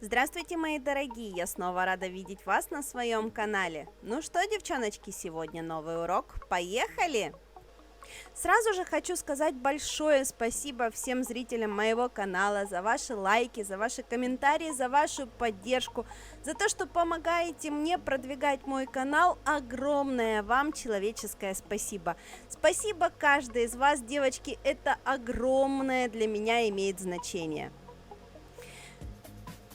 Здравствуйте, мои дорогие! Я снова рада видеть вас на своем канале. Ну что, девчоночки, сегодня новый урок. Поехали! Сразу же хочу сказать большое спасибо всем зрителям моего канала за ваши лайки, за ваши комментарии, за вашу поддержку, за то, что помогаете мне продвигать мой канал. Огромное вам человеческое спасибо. Спасибо каждой из вас, девочки, это огромное для меня имеет значение.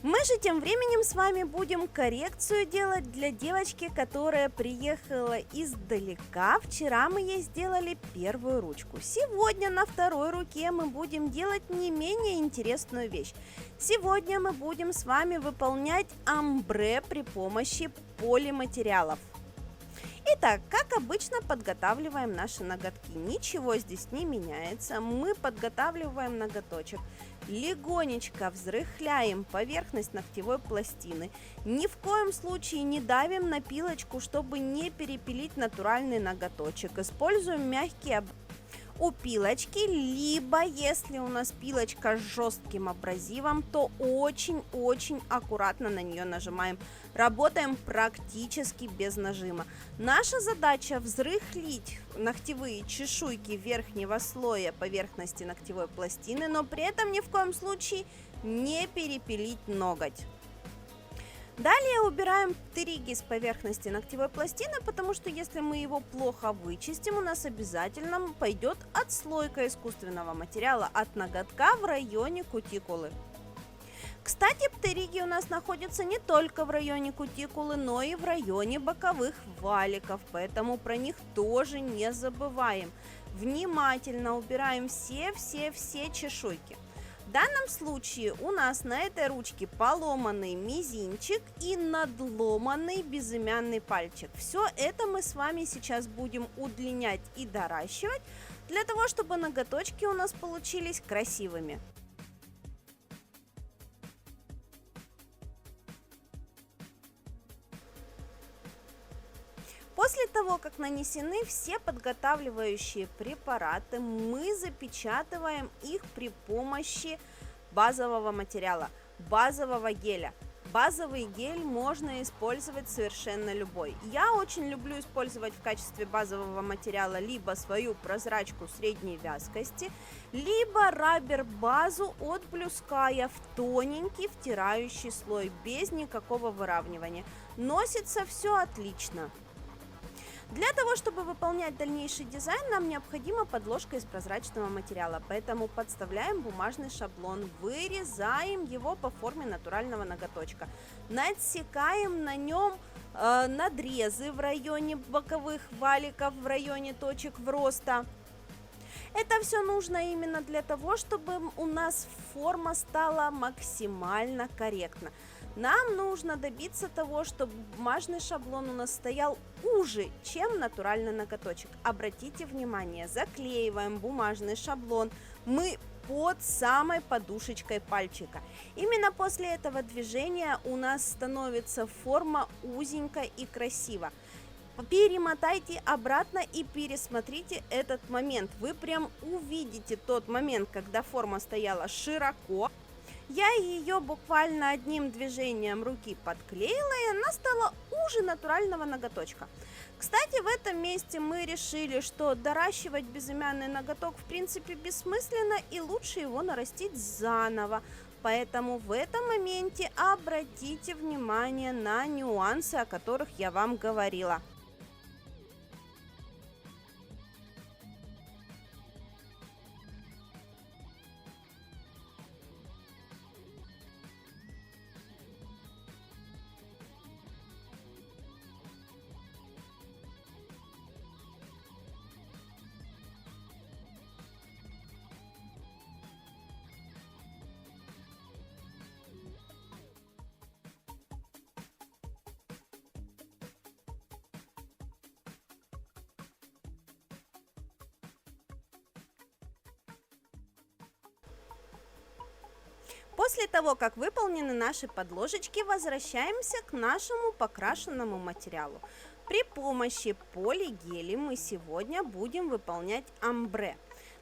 Мы же тем временем с вами будем коррекцию делать для девочки, которая приехала издалека. Вчера мы ей сделали первую ручку. Сегодня на второй руке мы будем делать не менее интересную вещь. Сегодня мы будем с вами выполнять омбре при помощи полиматериалов. Итак, как обычно, подготавливаем наши ноготки. Ничего здесь не меняется. Мы подготавливаем ноготочек. Легонечко взрыхляем поверхность ногтевой пластины. Ни в коем случае не давим на пилочку, чтобы не перепилить натуральный ноготочек. Используем мягкие у пилочки, либо если у нас пилочка с жестким абразивом, то очень-очень аккуратно на нее нажимаем. Работаем практически без нажима. Наша задача взрыхлить ногтевые чешуйки верхнего слоя поверхности ногтевой пластины, но при этом ни в коем случае не перепилить ноготь. Далее убираем триги с поверхности ногтевой пластины, потому что если мы его плохо вычистим, у нас обязательно пойдет отслойка искусственного материала от ноготка в районе кутикулы. Кстати, птериги у нас находятся не только в районе кутикулы, но и в районе боковых валиков, поэтому про них тоже не забываем. Внимательно убираем все чешуйки. В данном случае у нас на этой ручке поломанный мизинчик и надломанный безымянный пальчик. Все это мы с вами сейчас будем удлинять и доращивать, для того, чтобы ноготочки у нас получились красивыми. После того, как нанесены все подготавливающие препараты, мы запечатываем их при помощи базового материала, базового геля. Базовый гель можно использовать совершенно любой. Я очень люблю использовать в качестве базового материала либо свою прозрачку средней вязкости, либо раббер-базу от Blue Sky в тоненький втирающий слой, без никакого выравнивания. Носится все отлично. Для того, чтобы выполнять дальнейший дизайн, нам необходима подложка из прозрачного материала, поэтому подставляем бумажный шаблон, вырезаем его по форме натурального ноготочка, надсекаем на нем надрезы в районе боковых валиков, в районе точек вроста. Это все нужно именно для того, чтобы у нас форма стала максимально корректна. Нам нужно добиться того, чтобы бумажный шаблон у нас стоял уже, чем натуральный ноготочек. Обратите внимание, заклеиваем бумажный шаблон мы под самой подушечкой пальчика. Именно после этого движения у нас становится форма узенькая и красиво. Перемотайте обратно и пересмотрите этот момент. Вы прям увидите тот момент, когда форма стояла широко. Я ее буквально одним движением руки подклеила, и она стала уже натурального ноготочка. Кстати, в этом месте мы решили, что доращивать безымянный ноготок в принципе бессмысленно, и лучше его нарастить заново. Поэтому в этом моменте обратите внимание на нюансы, о которых я вам говорила. После того, как выполнены наши подложечки, возвращаемся к нашему покрашенному материалу. При помощи полигеля мы сегодня будем выполнять омбре.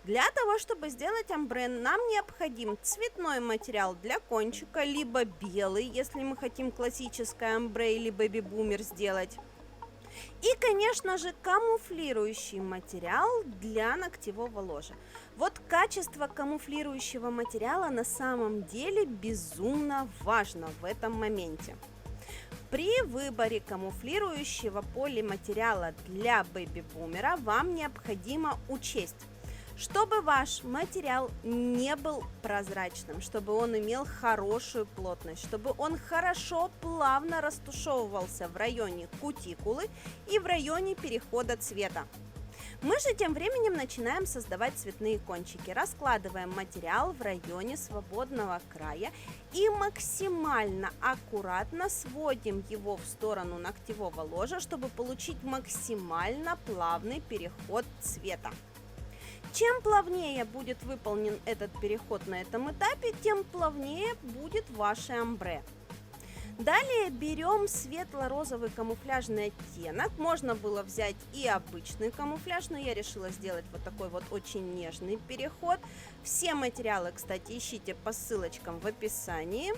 Для того, чтобы сделать омбре, нам необходим цветной материал для кончика, либо белый, если мы хотим классическое омбре или бэби-бумер сделать. И, конечно же, камуфлирующий материал для ногтевого ложа. Вот качество камуфлирующего материала на самом деле безумно важно в этом моменте. При выборе камуфлирующего полиматериала для бэби-бумера вам необходимо учесть, чтобы ваш материал не был прозрачным, чтобы он имел хорошую плотность, чтобы он хорошо, плавно растушевывался в районе кутикулы и в районе перехода цвета. Мы же тем временем начинаем создавать цветные кончики. Раскладываем материал в районе свободного края и максимально аккуратно сводим его в сторону ногтевого ложа, чтобы получить максимально плавный переход цвета. Чем плавнее будет выполнен этот переход на этом этапе, тем плавнее будет ваше омбре. Далее берем светло-розовый камуфляжный оттенок. Можно было взять и обычный камуфляж, но я решила сделать вот такой вот очень нежный переход. Все материалы, кстати, ищите по ссылочкам в описании.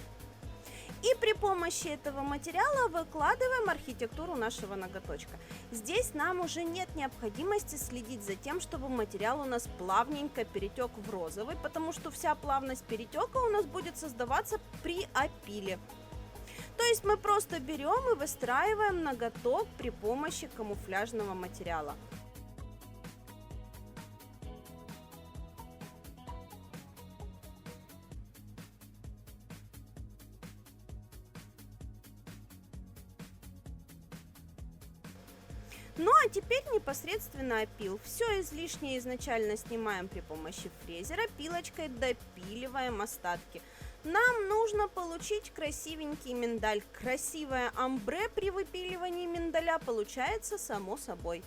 И при помощи этого материала выкладываем архитектуру нашего ноготочка. Здесь нам уже нет необходимости следить за тем, чтобы материал у нас плавненько перетек в розовый, потому что вся плавность перетека у нас будет создаваться при опиле. То есть мы просто берем и выстраиваем ноготок при помощи камуфляжного материала. Ну а теперь непосредственно опил. Все излишнее изначально снимаем при помощи фрезера, пилочкой допиливаем остатки. Нам нужно получить красивенький миндаль. Красивое омбре при выпиливании миндаля получается само собой.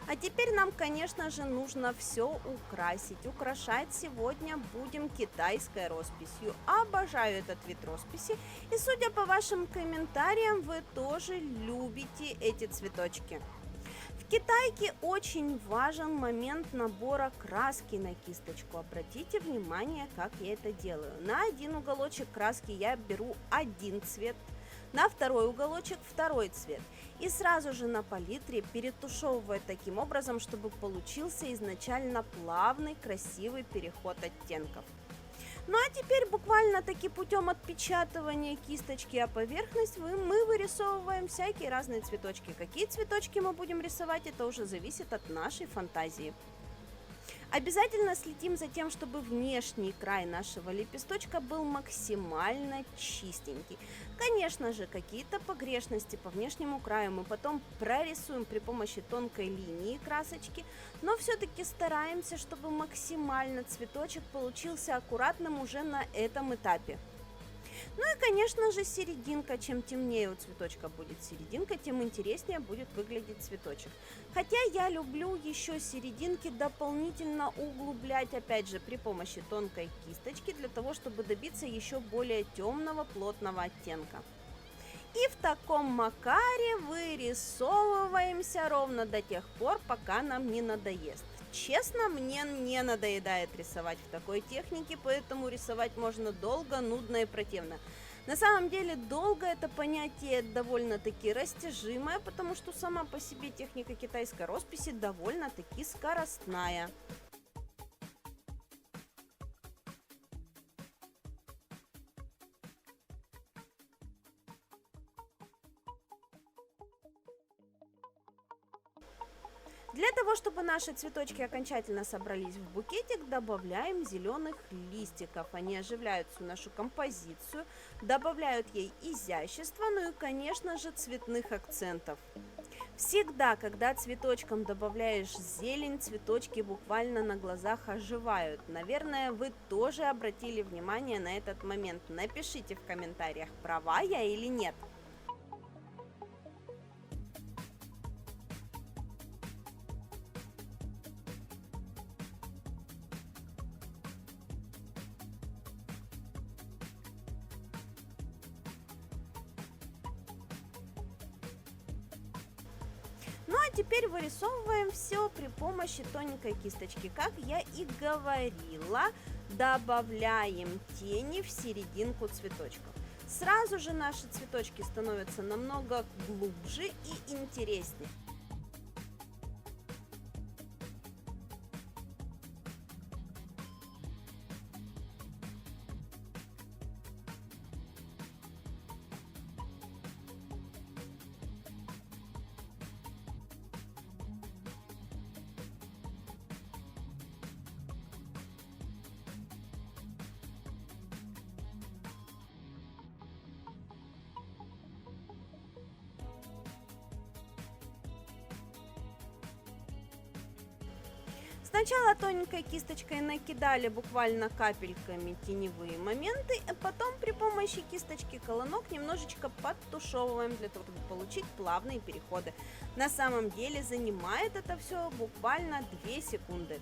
А теперь нам, конечно же, нужно все украсить. Украшать сегодня будем китайской росписью. Обожаю этот вид росписи. И судя по вашим комментариям, вы тоже любите эти цветочки. В китайке очень важен момент набора краски на кисточку. Обратите внимание, как я это делаю. На один уголочек краски я беру один цвет, на второй уголочек второй цвет. И сразу же на палитре перетушевываю таким образом, чтобы получился изначально плавный, красивый переход оттенков. Ну а теперь буквально таки путем отпечатывания кисточки о поверхность мы вырисовываем всякие разные цветочки. Какие цветочки мы будем рисовать, это уже зависит от нашей фантазии. Обязательно следим за тем, чтобы внешний край нашего лепесточка был максимально чистенький. Конечно же, какие-то погрешности по внешнему краю мы потом прорисуем при помощи тонкой линии красочки, но все-таки стараемся, чтобы максимально цветочек получился аккуратным уже на этом этапе. Ну и, конечно же, серединка. Чем темнее у цветочка будет серединка, тем интереснее будет выглядеть цветочек. Хотя я люблю еще серединки дополнительно углублять, опять же, при помощи тонкой кисточки, для того, чтобы добиться еще более темного, плотного оттенка. И в таком макаре вырисовываемся ровно до тех пор, пока нам не надоест. Честно, мне не надоедает рисовать в такой технике, поэтому рисовать можно долго, нудно и противно. На самом деле, долго это понятие довольно-таки растяжимое, потому что сама по себе техника китайской росписи довольно-таки скоростная. Для того, чтобы наши цветочки окончательно собрались в букетик, добавляем зеленых листиков. Они оживляют всю нашу композицию, добавляют ей изящество, ну и, конечно же, цветных акцентов. Всегда, когда цветочкам добавляешь зелень, цветочки буквально на глазах оживают. Наверное, вы тоже обратили внимание на этот момент. Напишите в комментариях, права я или нет. Ну а теперь вырисовываем все при помощи тоненькой кисточки. Как я и говорила, добавляем тени в серединку цветочков. Сразу же наши цветочки становятся намного глубже и интереснее. Сначала тоненькой кисточкой накидали буквально капельками теневые моменты, а потом при помощи кисточки колонок немножечко подтушевываем для того, чтобы получить плавные переходы. На самом деле занимает это все буквально 2 секунды.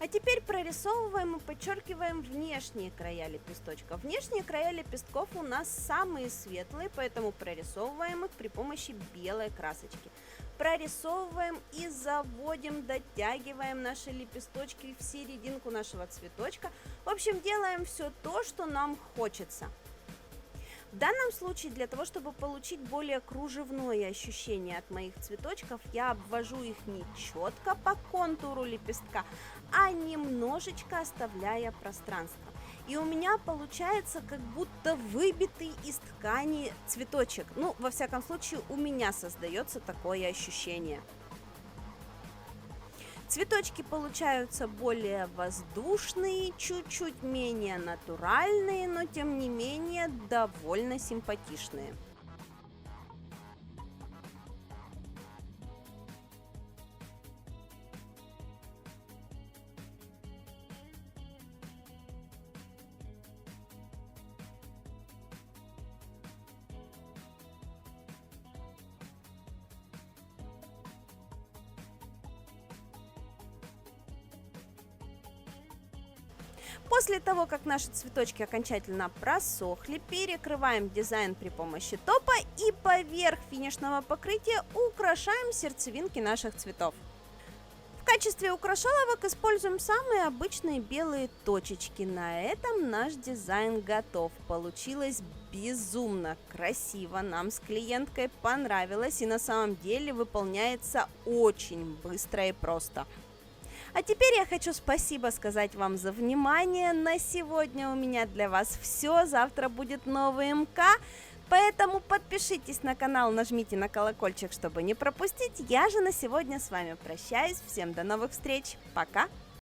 А теперь прорисовываем и подчеркиваем внешние края лепесточка. Внешние края лепестков у нас самые светлые, поэтому прорисовываем их при помощи белой красочки. Прорисовываем и заводим, дотягиваем наши лепесточки в серединку нашего цветочка. В общем, делаем все то, что нам хочется. В данном случае, для того, чтобы получить более кружевное ощущение от моих цветочков, я обвожу их не четко по контуру лепестка, а немножечко оставляя пространство. И у меня получается как будто выбитый из ткани цветочек. Ну, во всяком случае, у меня создается такое ощущение. Цветочки получаются более воздушные, чуть-чуть менее натуральные, но тем не менее довольно симпатичные. После того, как наши цветочки окончательно просохли, перекрываем дизайн при помощи топа и поверх финишного покрытия украшаем сердцевинки наших цветов. В качестве украшаловок используем самые обычные белые точечки. На этом наш дизайн готов. Получилось безумно красиво, нам с клиенткой понравилось и на самом деле выполняется очень быстро и просто. А теперь я хочу спасибо сказать вам за внимание. На сегодня у меня для вас все. Завтра будет новый МК. Поэтому подпишитесь на канал, нажмите на колокольчик, чтобы не пропустить. Я же на сегодня с вами прощаюсь. Всем до новых встреч. Пока!